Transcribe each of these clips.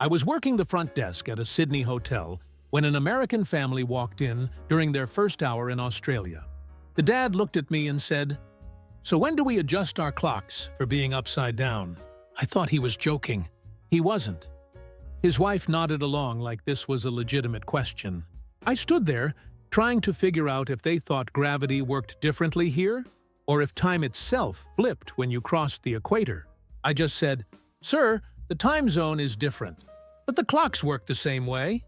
I was working the front desk at a Sydney hotel when an American family walked in during their first hour in Australia. The dad looked at me and said, "So when do we adjust our clocks for being upside down?" I thought he was joking. He wasn't. His wife nodded along like this was a legitimate question. I stood there, trying to figure out if they thought gravity worked differently here, or if time itself flipped when you crossed the equator. I just said, "Sir, the time zone is different, but the clocks work the same way."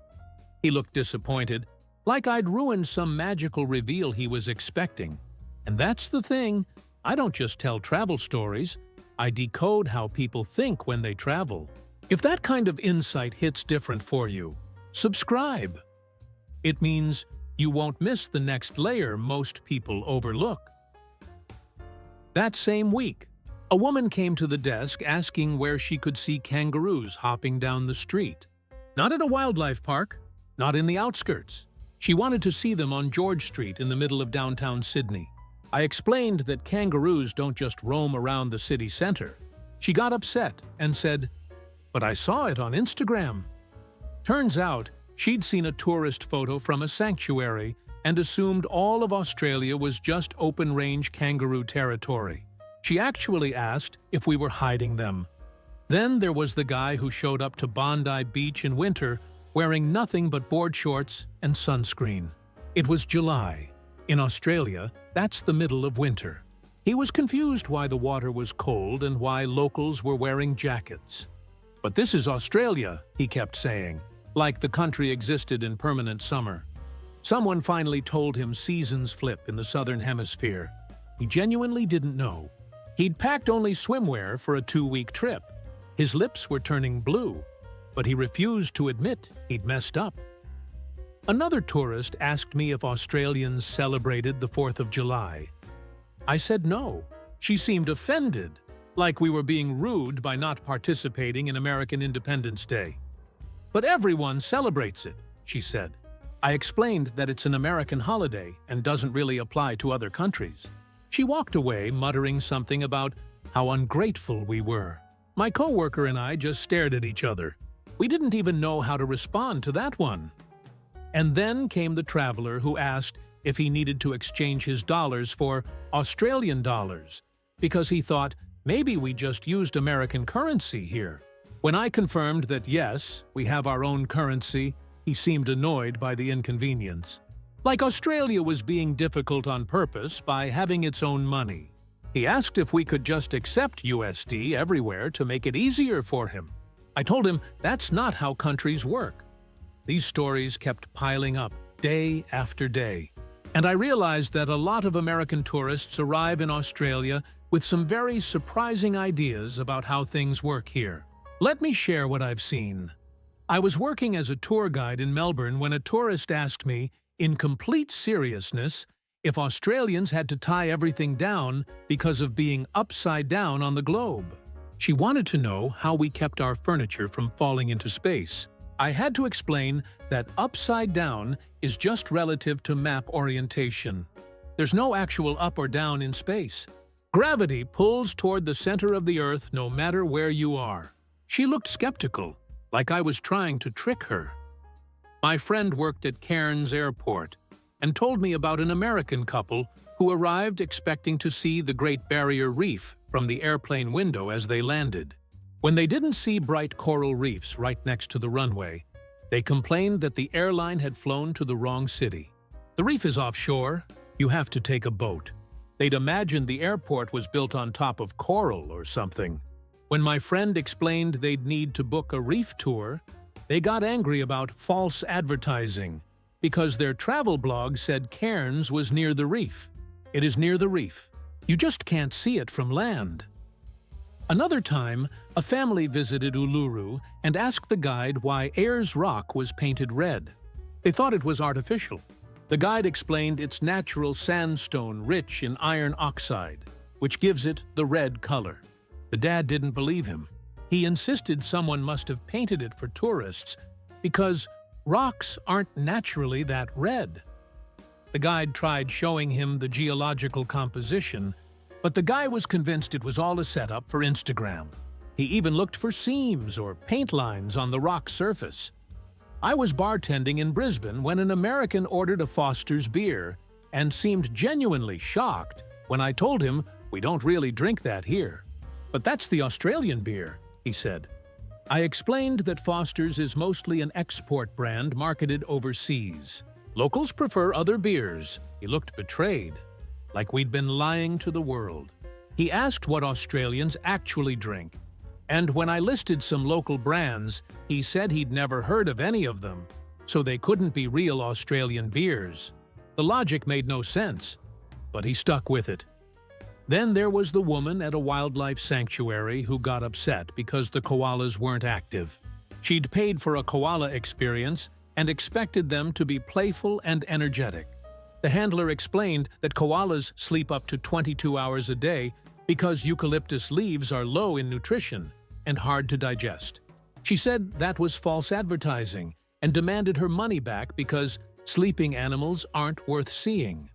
He looked disappointed, like I'd ruined some magical reveal he was expecting. And that's the thing, I don't just tell travel stories, I decode how people think when they travel. If that kind of insight hits different for you, subscribe. It means you won't miss the next layer most people overlook. That same week, a woman came to the desk asking where she could see kangaroos hopping down the street. Not at a wildlife park, not in the outskirts. She wanted to see them on George Street in the middle of downtown Sydney. I explained that kangaroos don't just roam around the city center. She got upset and said, "But I saw it on Instagram." Turns out, she'd seen a tourist photo from a sanctuary and assumed all of Australia was just open-range kangaroo territory. She actually asked if we were hiding them. Then there was the guy who showed up to Bondi Beach in winter wearing nothing but board shorts and sunscreen. It was July. In Australia, that's the middle of winter. He was confused why the water was cold and why locals were wearing jackets. "But this is Australia," he kept saying, like the country existed in permanent summer. Someone finally told him seasons flip in the southern hemisphere. He genuinely didn't know. He'd packed only swimwear for a 2-week trip. His lips were turning blue, but he refused to admit he'd messed up. Another tourist asked me if Australians celebrated the 4th of July. I said no. She seemed offended, like we were being rude by not participating in American Independence Day. "But everyone celebrates it," she said. I explained that it's an American holiday and doesn't really apply to other countries. She walked away, muttering something about how ungrateful we were. My coworker and I just stared at each other. We didn't even know how to respond to that one. And then came the traveler who asked if he needed to exchange his dollars for Australian dollars, because he thought maybe we just used American currency here. When I confirmed that yes, we have our own currency, he seemed annoyed by the inconvenience. Like Australia was being difficult on purpose by having its own money. He asked if we could just accept USD everywhere to make it easier for him. I told him that's not how countries work. These stories kept piling up, day after day. And I realized that a lot of American tourists arrive in Australia with some very surprising ideas about how things work here. Let me share what I've seen. I was working as a tour guide in Melbourne when a tourist asked me, in complete seriousness, if Australians had to tie everything down because of being upside down on the globe. She wanted to know how we kept our furniture from falling into space. I had to explain that upside down is just relative to map orientation. There's no actual up or down in space. Gravity pulls toward the center of the Earth no matter where you are. She looked skeptical, like I was trying to trick her. My friend worked at Cairns Airport and told me about an American couple who arrived expecting to see the Great Barrier Reef from the airplane window as they landed. When they didn't see bright coral reefs right next to the runway, they complained that the airline had flown to the wrong city. The reef is offshore, you have to take a boat. They'd imagined the airport was built on top of coral or something. When my friend explained they'd need to book a reef tour, they got angry about false advertising because their travel blog said Cairns was near the reef. It is near the reef. You just can't see it from land. Another time, a family visited Uluru and asked the guide why Ayers Rock was painted red. They thought it was artificial. The guide explained it's natural sandstone rich in iron oxide, which gives it the red color. The dad didn't believe him. He insisted someone must have painted it for tourists because rocks aren't naturally that red. The guide tried showing him the geological composition, but the guy was convinced it was all a setup for Instagram. He even looked for seams or paint lines on the rock surface. I was bartending in Brisbane when an American ordered a Foster's beer and seemed genuinely shocked when I told him we don't really drink that here. "But that's the Australian beer," he said. I explained that Foster's is mostly an export brand marketed overseas. Locals prefer other beers. He looked betrayed, like we'd been lying to the world. He asked what Australians actually drink, and when I listed some local brands, he said he'd never heard of any of them, so they couldn't be real Australian beers. The logic made no sense, but he stuck with it. Then there was the woman at a wildlife sanctuary who got upset because the koalas weren't active. She'd paid for a koala experience and expected them to be playful and energetic. The handler explained that koalas sleep up to 22 hours a day because eucalyptus leaves are low in nutrition and hard to digest. She said that was false advertising and demanded her money back because sleeping animals aren't worth seeing.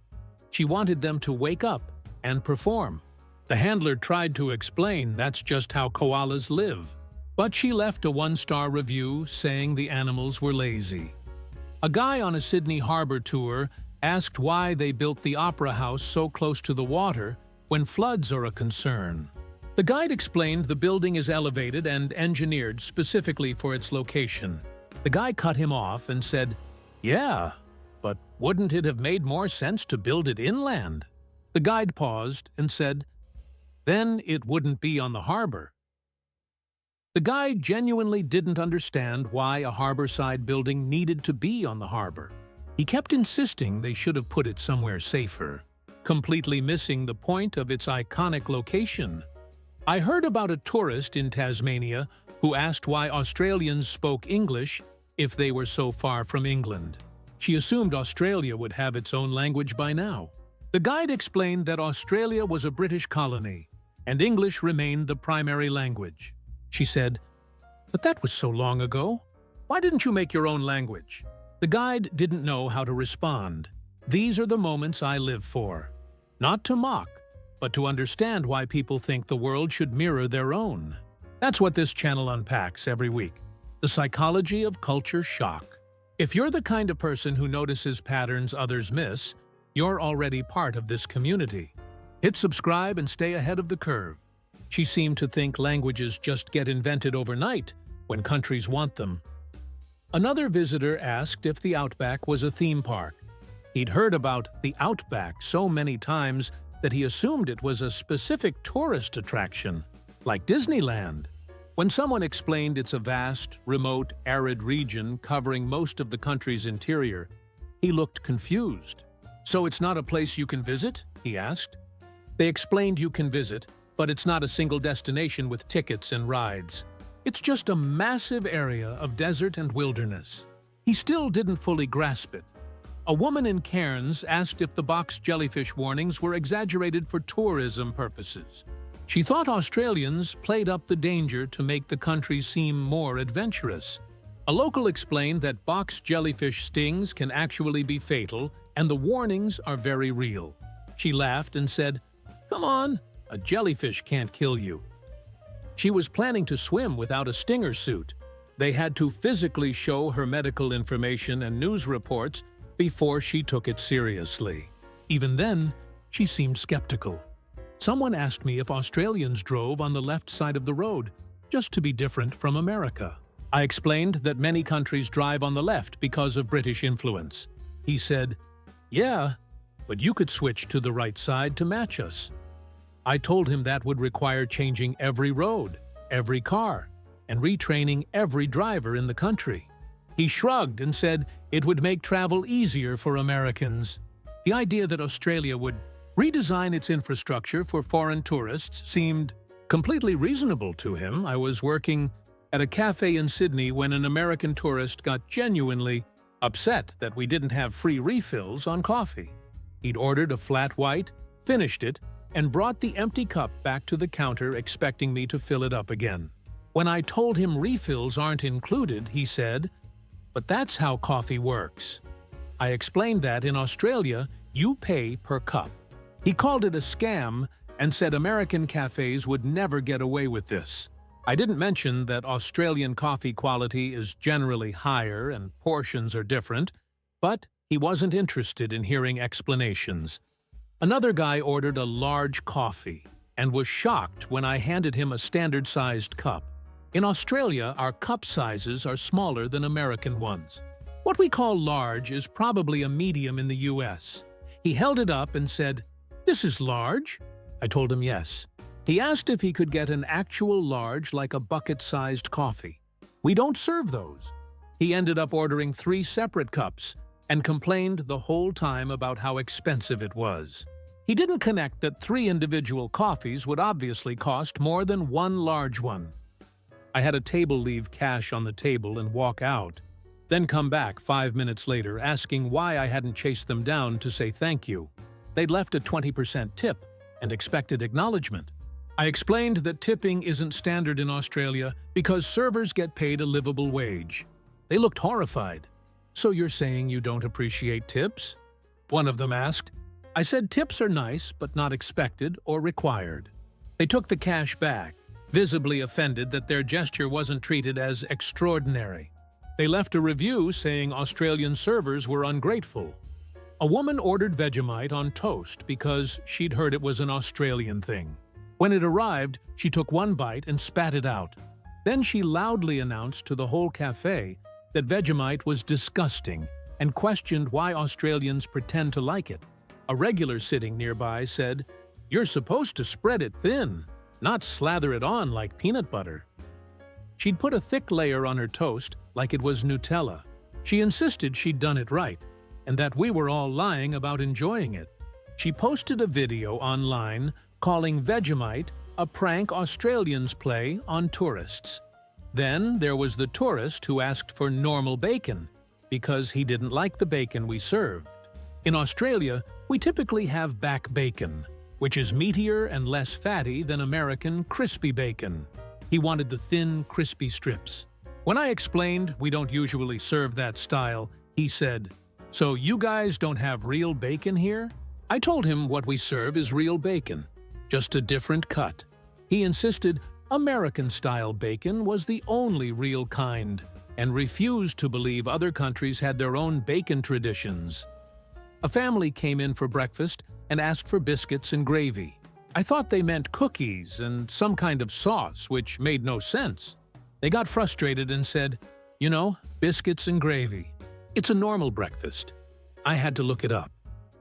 She wanted them to wake up and perform. The handler tried to explain that's just how koalas live, but she left a 1-star review saying the animals were lazy. A guy on a Sydney Harbour tour asked why they built the Opera House so close to the water when floods are a concern. The guide explained the building is elevated and engineered specifically for its location. The guy cut him off and said, "Yeah, but wouldn't it have made more sense to build it inland?" The guide paused and said, "Then it wouldn't be on the harbor." The guy genuinely didn't understand why a harborside building needed to be on the harbor. He kept insisting they should have put it somewhere safer, completely missing the point of its iconic location. I heard about a tourist in Tasmania who asked why Australians spoke English if they were so far from England. She assumed Australia would have its own language by now. The guide explained that Australia was a British colony, and English remained the primary language. She said, "But that was so long ago. Why didn't you make your own language?" The guide didn't know how to respond. These are the moments I live for. Not to mock, but to understand why people think the world should mirror their own. That's what this channel unpacks every week. The psychology of culture shock. If you're the kind of person who notices patterns others miss, you're already part of this community. Hit subscribe and stay ahead of the curve. She seemed to think languages just get invented overnight when countries want them. Another visitor asked if the Outback was a theme park. He'd heard about the Outback so many times that he assumed it was a specific tourist attraction, like Disneyland. When someone explained it's a vast, remote, arid region covering most of the country's interior, he looked confused. "So it's not a place you can visit?" he asked. They explained you can visit, but it's not a single destination with tickets and rides. It's just a massive area of desert and wilderness. He still didn't fully grasp it. A woman in Cairns asked if the box jellyfish warnings were exaggerated for tourism purposes. She thought Australians played up the danger to make the country seem more adventurous. A local explained that box jellyfish stings can actually be fatal, and the warnings are very real. She laughed and said, "Come on, a jellyfish can't kill you." She was planning to swim without a stinger suit. They had to physically show her medical information and news reports before she took it seriously. Even then, she seemed skeptical. Someone asked me if Australians drove on the left side of the road, just to be different from America. I explained that many countries drive on the left because of British influence. He said, "Yeah, but you could switch to the right side to match us." I told him that would require changing every road, every car, and retraining every driver in the country. He shrugged and said it would make travel easier for Americans. The idea that Australia would redesign its infrastructure for foreign tourists seemed completely reasonable to him. I was working at a cafe in Sydney when an American tourist got genuinely upset that we didn't have free refills on coffee. He'd ordered a flat white, finished it, and brought the empty cup back to the counter expecting me to fill it up again. When I told him refills aren't included, he said, "But that's how coffee works." I explained that in Australia, you pay per cup. He called it a scam and said American cafes would never get away with this. I didn't mention that Australian coffee quality is generally higher and portions are different, but he wasn't interested in hearing explanations. Another guy ordered a large coffee and was shocked when I handed him a standard-sized cup. In Australia, our cup sizes are smaller than American ones. What we call large is probably a medium in the US. He held it up and said, "This is large?" I told him yes. He asked if he could get an actual large, like a bucket-sized coffee. We don't serve those. He ended up ordering 3 separate cups and complained the whole time about how expensive it was. He didn't connect that 3 individual coffees would obviously cost more than 1 large one. I had a table leave cash on the table and walk out, then come back 5 minutes later asking why I hadn't chased them down to say thank you. They'd left a 20% tip and expected acknowledgement. I explained that tipping isn't standard in Australia because servers get paid a livable wage. They looked horrified. "So you're saying you don't appreciate tips?" one of them asked. I said tips are nice but not expected or required. They took the cash back, visibly offended that their gesture wasn't treated as extraordinary. They left a review saying Australian servers were ungrateful. A woman ordered Vegemite on toast because she'd heard it was an Australian thing. When it arrived, she took 1 bite and spat it out. Then she loudly announced to the whole cafe that Vegemite was disgusting and questioned why Australians pretend to like it. A regular sitting nearby said, "You're supposed to spread it thin, not slather it on like peanut butter." She'd put a thick layer on her toast like it was Nutella. She insisted she'd done it right and that we were all lying about enjoying it. She posted a video online calling Vegemite a prank Australians play on tourists. Then there was the tourist who asked for normal bacon because he didn't like the bacon we served. In Australia, we typically have back bacon, which is meatier and less fatty than American crispy bacon. He wanted the thin, crispy strips. When I explained we don't usually serve that style, he said, "So you guys don't have real bacon here?" I told him what we serve is real bacon, just a different cut. He insisted American-style bacon was the only real kind and refused to believe other countries had their own bacon traditions. A family came in for breakfast and asked for biscuits and gravy. I thought they meant cookies and some kind of sauce, which made no sense. They got frustrated and said, "You know, biscuits and gravy. It's a normal breakfast." I had to look it up.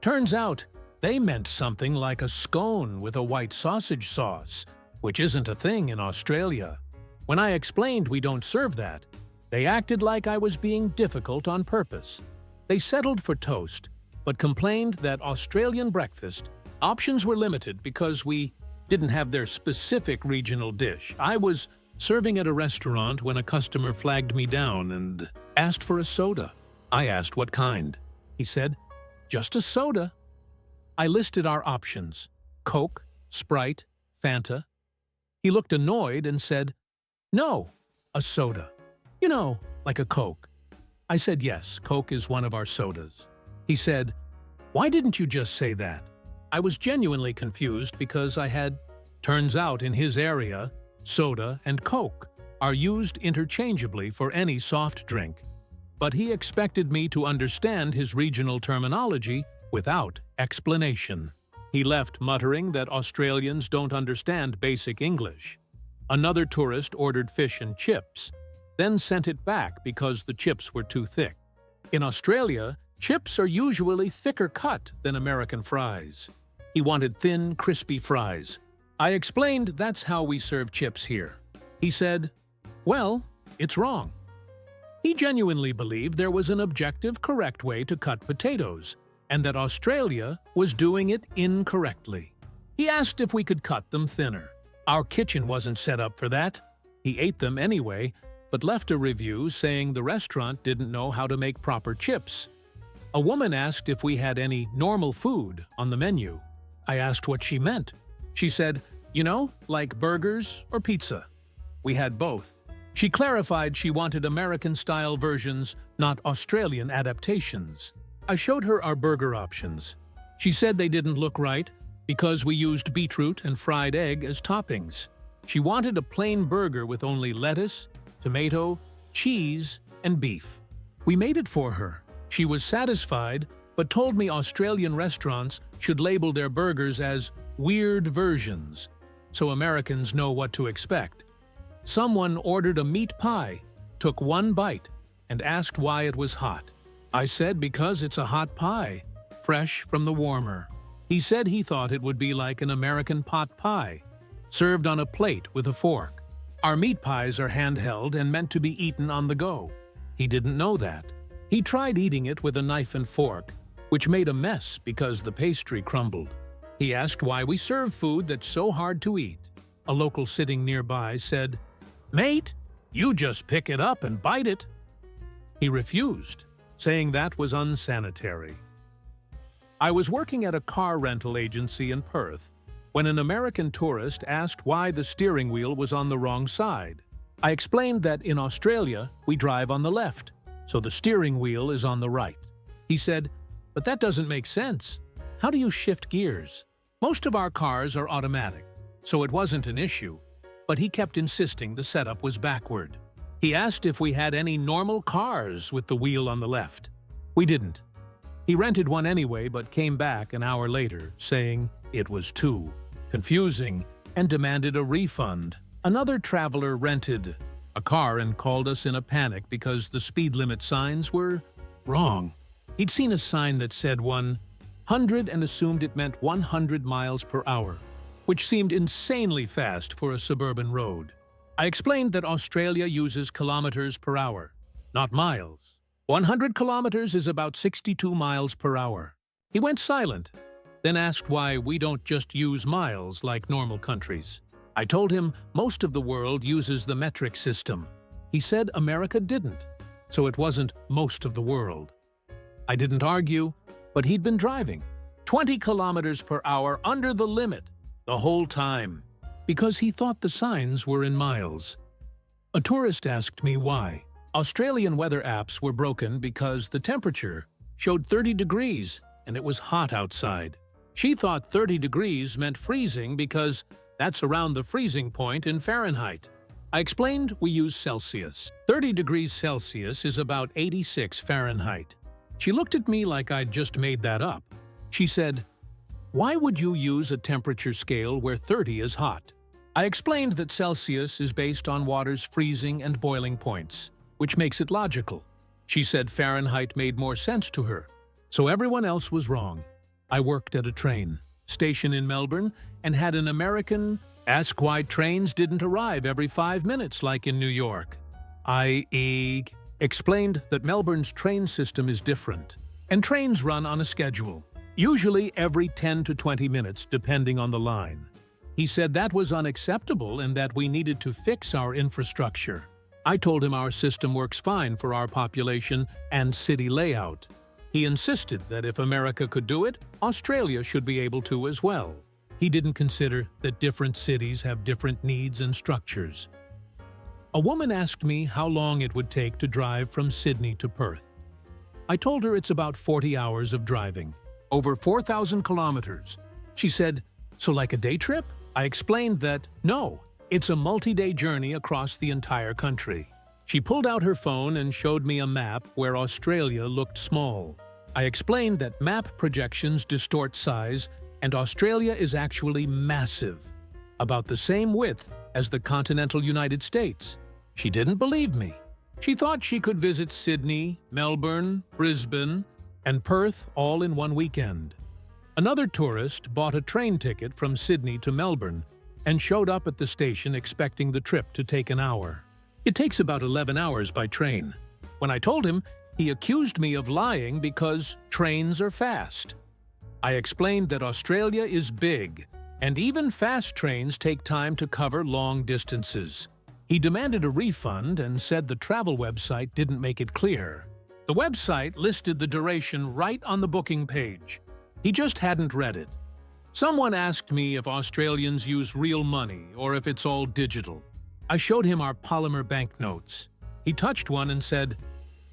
Turns out, they meant something like a scone with a white sausage sauce, which isn't a thing in Australia. When I explained we don't serve that, they acted like I was being difficult on purpose. They settled for toast, but complained that Australian breakfast options were limited because we didn't have their specific regional dish. I was serving at a restaurant when a customer flagged me down and asked for a soda. I asked what kind. He said, "Just a soda." I listed our options: Coke, Sprite, Fanta. He looked annoyed and said, "No, a soda. You know, like a Coke." I said yes, Coke is one of our sodas. He said, "Why didn't you just say that?" I was genuinely confused because turns out in his area, soda and Coke are used interchangeably for any soft drink. But he expected me to understand his regional terminology without explanation. He left muttering that Australians don't understand basic English. Another tourist ordered fish and chips, then sent it back because the chips were too thick. In Australia, chips are usually thicker cut than American fries. He wanted thin, crispy fries. I explained that's how we serve chips here. He said, "Well, it's wrong." He genuinely believed there was an objective, correct way to cut potatoes, and that Australia was doing it incorrectly. He asked if we could cut them thinner. Our kitchen wasn't set up for that. He ate them anyway, but left a review saying the restaurant didn't know how to make proper chips. A woman asked if we had any normal food on the menu. I asked what she meant. She said, "You know, like burgers or pizza." We had both. She clarified she wanted American-style versions, not Australian adaptations. I showed her our burger options. She said they didn't look right because we used beetroot and fried egg as toppings. She wanted a plain burger with only lettuce, tomato, cheese, and beef. We made it for her. She was satisfied, but told me Australian restaurants should label their burgers as weird versions, so Americans know what to expect. Someone ordered a meat pie, took one bite, and asked why it was hot. I said because it's a hot pie, fresh from the warmer. He said he thought it would be like an American pot pie, served on a plate with a fork. Our meat pies are handheld and meant to be eaten on the go. He didn't know that. He tried eating it with a knife and fork, which made a mess because the pastry crumbled. He asked why we serve food that's so hard to eat. A local sitting nearby said, "Mate, you just pick it up and bite it." He refused, saying that was unsanitary. I was working at a car rental agency in Perth when an American tourist asked why the steering wheel was on the wrong side. I explained that in Australia, we drive on the left, so the steering wheel is on the right. He said, "But that doesn't make sense. How do you shift gears? Most of our cars are automatic, so it wasn't an issue, but he kept insisting the setup was backward. He asked if we had any normal cars with the wheel on the left. We didn't. He rented one anyway, but came back an hour later, saying it was too confusing and demanded a refund. Another traveler rented a car and called us in a panic because the speed limit signs were wrong. He'd seen a sign that said 100 and assumed it meant 100 miles per hour, which seemed insanely fast for a suburban road. I explained that Australia uses kilometers per hour, not miles. 100 kilometers is about 62 miles per hour. He went silent, then asked why we don't just use miles like normal countries. I told him most of the world uses the metric system. He said America didn't, so it wasn't most of the world. I didn't argue, but he'd been driving 20 kilometers per hour under the limit the whole time because he thought the signs were in miles. A tourist asked me why. Australian weather apps were broken because the temperature showed 30 degrees and it was hot outside. She thought 30 degrees meant freezing because that's around the freezing point in Fahrenheit. I explained we use Celsius. 30 degrees Celsius is about 86 Fahrenheit. She looked at me like I'd just made that up. She said, "Why would you use a temperature scale where 30 is hot?" I explained that Celsius is based on water's freezing and boiling points, which makes it logical. She said Fahrenheit made more sense to her, so everyone else was wrong. I worked at a train station in Melbourne and had an American ask why trains didn't arrive every 5 minutes like in New York. I explained that Melbourne's train system is different, and trains run on a schedule, usually every 10 to 20 minutes depending on the line. He said that was unacceptable and that we needed to fix our infrastructure. I told him our system works fine for our population and city layout. He insisted that if America could do it, Australia should be able to as well. He didn't consider that different cities have different needs and structures. A woman asked me how long it would take to drive from Sydney to Perth. I told her it's about 40 hours of driving, over 4,000 kilometers. She said, "So like a day trip?" I explained that, no, it's a multi-day journey across the entire country. She pulled out her phone and showed me a map where Australia looked small. I explained that map projections distort size and Australia is actually massive, about the same width as the continental United States. She didn't believe me. She thought she could visit Sydney, Melbourne, Brisbane, and Perth all in one weekend. Another tourist bought a train ticket from Sydney to Melbourne and showed up at the station expecting the trip to take an hour. It takes about 11 hours by train. When I told him, he accused me of lying because trains are fast. I explained that Australia is big, and even fast trains take time to cover long distances. He demanded a refund and said the travel website didn't make it clear. The website listed the duration right on the booking page. He just hadn't read it. Someone asked me if Australians use real money or if it's all digital. I showed him our polymer banknotes. He touched one and said,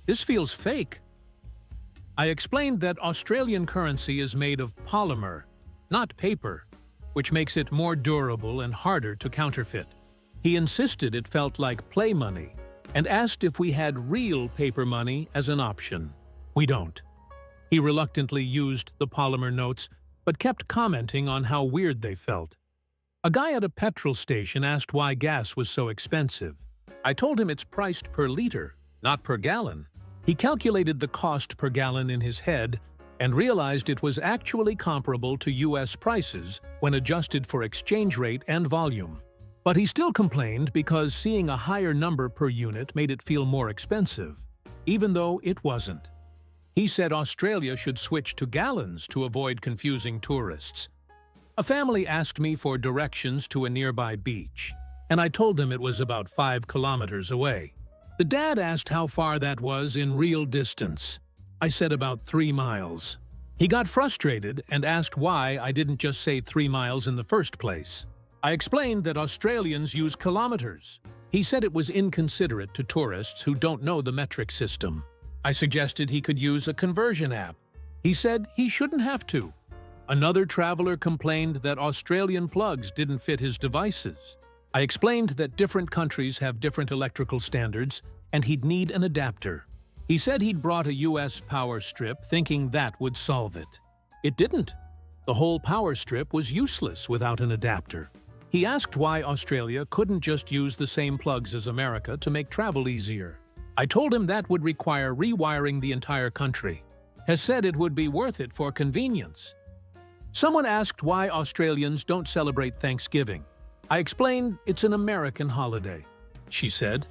"This feels fake." I explained that Australian currency is made of polymer, not paper, which makes it more durable and harder to counterfeit. He insisted it felt like play money and asked if we had real paper money as an option. We don't. He reluctantly used the polymer notes, but kept commenting on how weird they felt. A guy at a petrol station asked why gas was so expensive. I told him it's priced per liter, not per gallon. He calculated the cost per gallon in his head and realized it was actually comparable to US prices when adjusted for exchange rate and volume. But he still complained because seeing a higher number per unit made it feel more expensive, even though it wasn't. He said Australia should switch to gallons to avoid confusing tourists. A family asked me for directions to a nearby beach, and I told them it was about 5 kilometers away. The dad asked how far that was in real distance. I said about 3 miles. He got frustrated and asked why I didn't just say 3 miles in the first place. I explained that Australians use kilometers. He said it was inconsiderate to tourists who don't know the metric system. I suggested he could use a conversion app. He said he shouldn't have to. Another traveler complained that Australian plugs didn't fit his devices. I explained that different countries have different electrical standards and he'd need an adapter. He said he'd brought a US power strip thinking that would solve it. It didn't. The whole power strip was useless without an adapter. He asked why Australia couldn't just use the same plugs as America to make travel easier. I told him that would require rewiring the entire country. Has said it would be worth it for convenience. Someone asked why Australians don't celebrate Thanksgiving. I explained it's an American holiday. She said,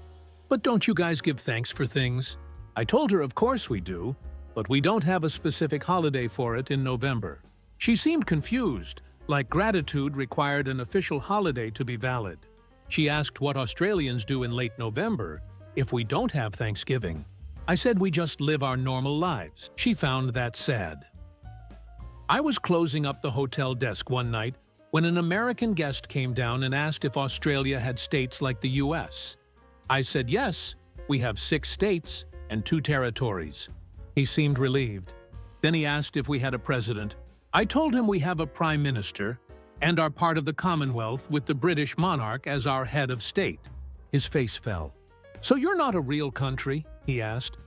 "But don't you guys give thanks for things?" I told her of course we do, but we don't have a specific holiday for it in November. She seemed confused, like gratitude required an official holiday to be valid. She asked what Australians do in late November if we don't have Thanksgiving. I said we just live our normal lives. She found that sad. I was closing up the hotel desk one night when an American guest came down and asked if Australia had states like the US. I said yes, we have 6 states and 2 territories. He seemed relieved. Then he asked if we had a president. I told him we have a prime minister and are part of the Commonwealth with the British monarch as our head of state. His face fell. "So you're not a real country?" he asked.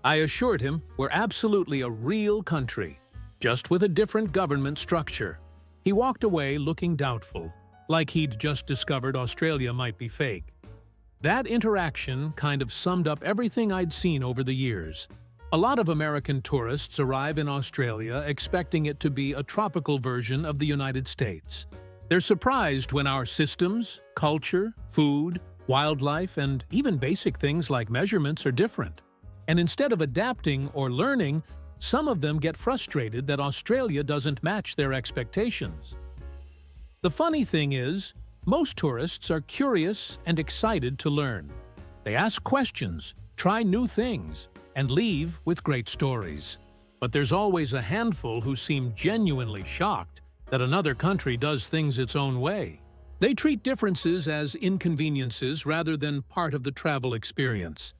I assured him we're absolutely a real country, just with a different government structure. He walked away looking doubtful, like he'd just discovered Australia might be fake. That interaction kind of summed up everything I'd seen over the years. A lot of American tourists arrive in Australia expecting it to be a tropical version of the United States. They're surprised when our systems, culture, food, wildlife, and even basic things like measurements are different. And instead of adapting or learning, some of them get frustrated that Australia doesn't match their expectations. The funny thing is, most tourists are curious and excited to learn. They ask questions, try new things, and leave with great stories. But there's always a handful who seem genuinely shocked that another country does things its own way. They treat differences as inconveniences rather than part of the travel experience.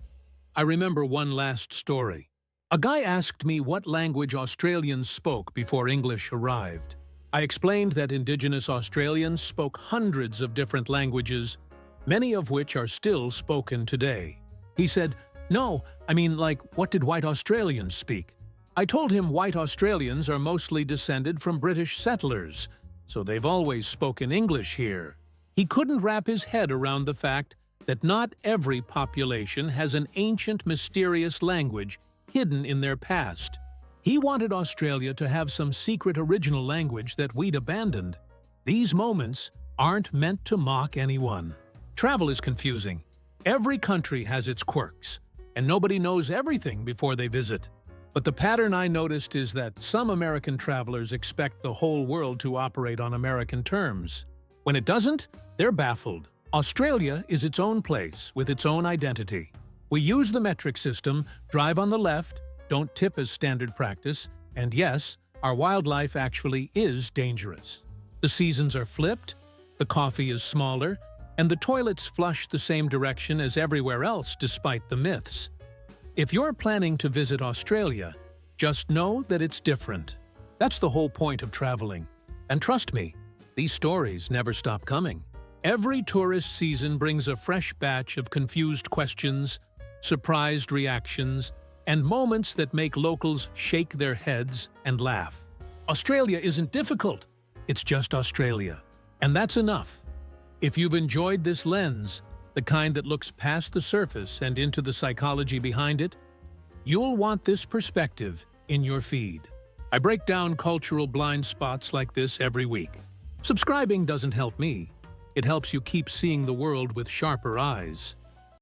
I remember one last story. A guy asked me what language Australians spoke before English arrived. I explained that Indigenous Australians spoke hundreds of different languages, many of which are still spoken today. He said, "No, I mean, like, what did white Australians speak?" I told him white Australians are mostly descended from British settlers, so they've always spoken English here. He couldn't wrap his head around the fact that not every population has an ancient, mysterious language hidden in their past. He wanted Australia to have some secret original language that we'd abandoned. These moments aren't meant to mock anyone. Travel is confusing. Every country has its quirks, and nobody knows everything before they visit. But the pattern I noticed is that some American travelers expect the whole world to operate on American terms. When it doesn't, they're baffled. Australia is its own place with its own identity. We use the metric system, drive on the left, don't tip as standard practice, and yes, our wildlife actually is dangerous. The seasons are flipped, the coffee is smaller, and the toilets flush the same direction as everywhere else despite the myths. If you're planning to visit Australia, just know that it's different. That's the whole point of traveling. And trust me, these stories never stop coming. Every tourist season brings a fresh batch of confused questions, surprised reactions, and moments that make locals shake their heads and laugh. Australia isn't difficult, it's just Australia. And that's enough. If you've enjoyed this lens, the kind that looks past the surface and into the psychology behind it, you'll want this perspective in your feed. I break down cultural blind spots like this every week. Subscribing doesn't help me. It helps you keep seeing the world with sharper eyes.